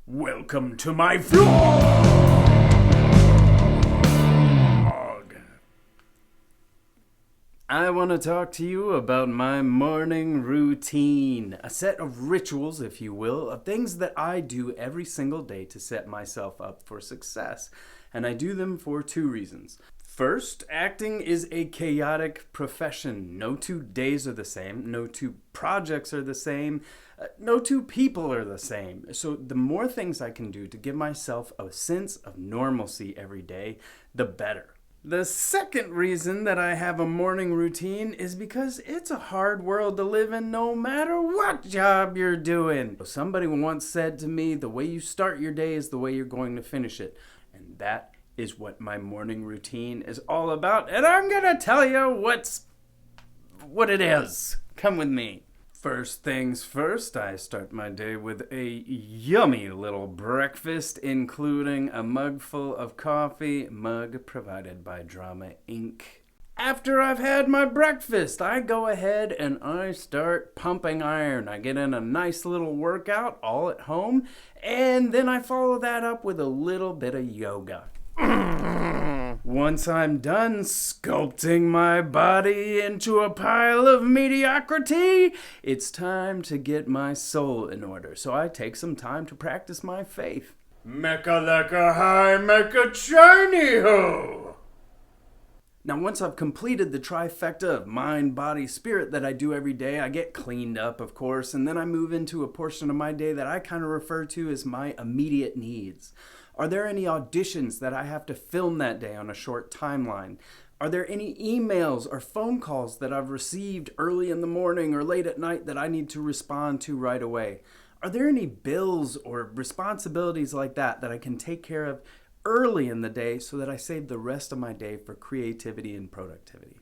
Welcome to my vlog! I want to talk to you about my morning routine. A set of rituals, if you will, of things that I do every single day to set myself up for success. And I do them for two reasons. First, acting is a chaotic profession. No 2 days are the same. No two projects are the same. No two people are the same. So the more things I can do to give myself a sense of normalcy every day, the better. The second reason that I have a morning routine is because it's a hard world to live in no matter what job you're doing. Somebody once said to me, the way you start your day is the way you're going to finish it. And that is what my morning routine is all about. And I'm going to tell you what it is. Come with me. First things first, I start my day with a yummy little breakfast, including a mug full of coffee, mug provided by Drama Inc. After I've had my breakfast, I go ahead and I start pumping iron. I get in a nice little workout all at home, and then I follow that up with a little bit of yoga. Once I'm done sculpting my body into a pile of mediocrity, it's time to get my soul in order. So I take some time to practice my faith. Mecca lecca hi, mecca shiny ho! Now, once I've completed the trifecta of mind, body, spirit that I do every day, I get cleaned up, of course, and then I move into a portion of my day that I kind of refer to as my immediate needs. Are there any auditions that I have to film that day on a short timeline? Are there any emails or phone calls that I've received early in the morning or late at night that I need to respond to right away? Are there any bills or responsibilities like that I can take care of early in the day so that I save the rest of my day for creativity and productivity?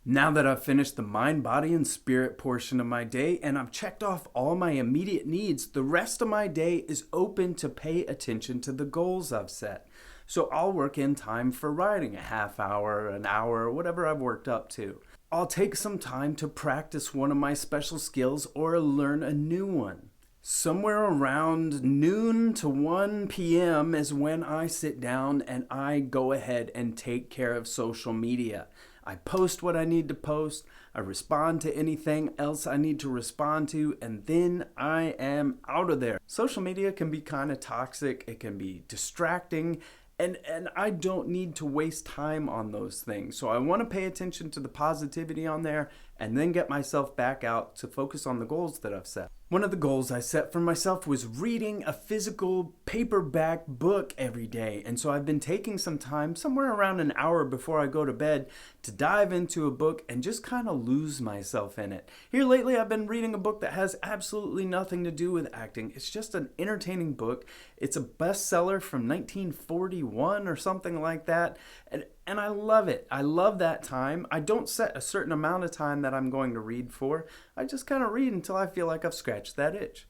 Now that I've finished the mind, body, and spirit portion of my day and I've checked off all my immediate needs, the rest of my day is open to pay attention to the goals I've set. So I'll work in time for writing, a half hour, an hour, whatever I've worked up to. I'll take some time to practice one of my special skills or learn a new one. Somewhere around noon to 1 p.m. is when I sit down and I go ahead and take care of social media. I post what I need to post, I respond to anything else I need to respond to, and then I am out of there. Social media can be kind of toxic, it can be distracting, and I don't need to waste time on those things. So I want to pay attention to the positivity on there and then get myself back out to focus on the goals that I've set. One of the goals I set for myself was reading a physical paperback book every day. And so I've been taking some time, somewhere around an hour before I go to bed, to dive into a book and just kind of lose myself in it. Here lately, I've been reading a book that has absolutely nothing to do with acting. It's just an entertaining book. It's a bestseller from 1941 or something like that. And I love it. I love that time. I don't set a certain amount of time that I'm going to read for. I just kind of read until I feel like I've scratched that itch.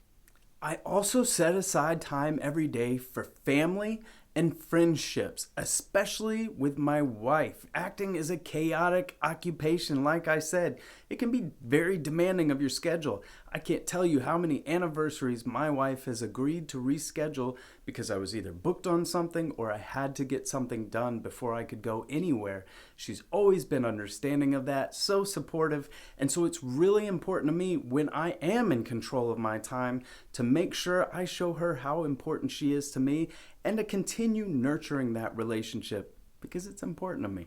I also set aside time every day for family and friendships, especially with my wife. Acting is a chaotic occupation, like I said. It can be very demanding of your schedule. I can't tell you how many anniversaries my wife has agreed to reschedule because I was either booked on something or I had to get something done before I could go anywhere. She's always been understanding of that, so supportive, and so it's really important to me when I am in control of my time to make sure I show her how important she is to me and to continue nurturing that relationship because it's important to me.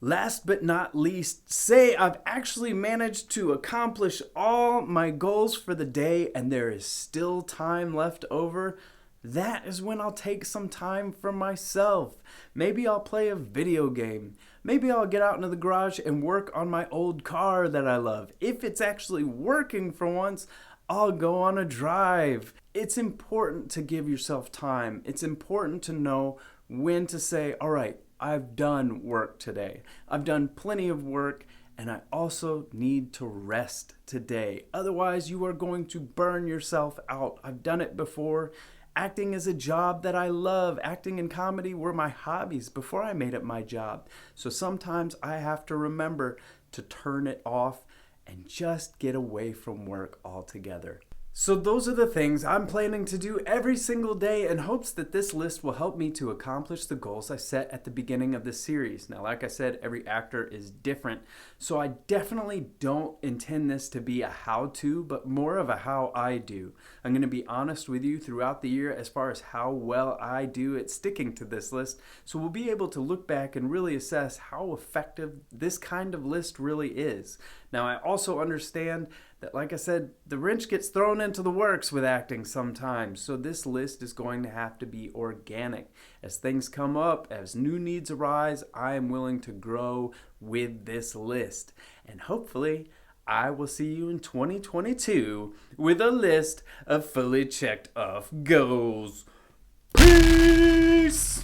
Last but not least, say I've actually managed to accomplish all my goals for the day and there is still time left over. That is when I'll take some time for myself. Maybe I'll play a video game. Maybe I'll get out into the garage and work on my old car that I love. If it's actually working for once, I'll go on a drive. It's important to give yourself time. It's important to know when to say, all right, I've done work today. I've done plenty of work and I also need to rest today. Otherwise, you are going to burn yourself out. I've done it before. Acting is a job that I love. Acting and comedy were my hobbies before I made it my job. So sometimes I have to remember to turn it off and just get away from work altogether. So those are the things I'm planning to do every single day in hopes that this list will help me to accomplish the goals I set at the beginning of this series. Now, like I said, every actor is different, so I definitely don't intend this to be a how-to, but more of a how I do. I'm going to be honest with you throughout the year as far as how well I do at sticking to this list, so we'll be able to look back and really assess how effective this kind of list really is. Now, I also understand that, like I said, the wrench gets thrown into the works with acting sometimes, so this list is going to have to be organic. As things come up, as new needs arise, I am willing to grow with this list. And hopefully, I will see you in 2022 with a list of fully checked off goals. Peace!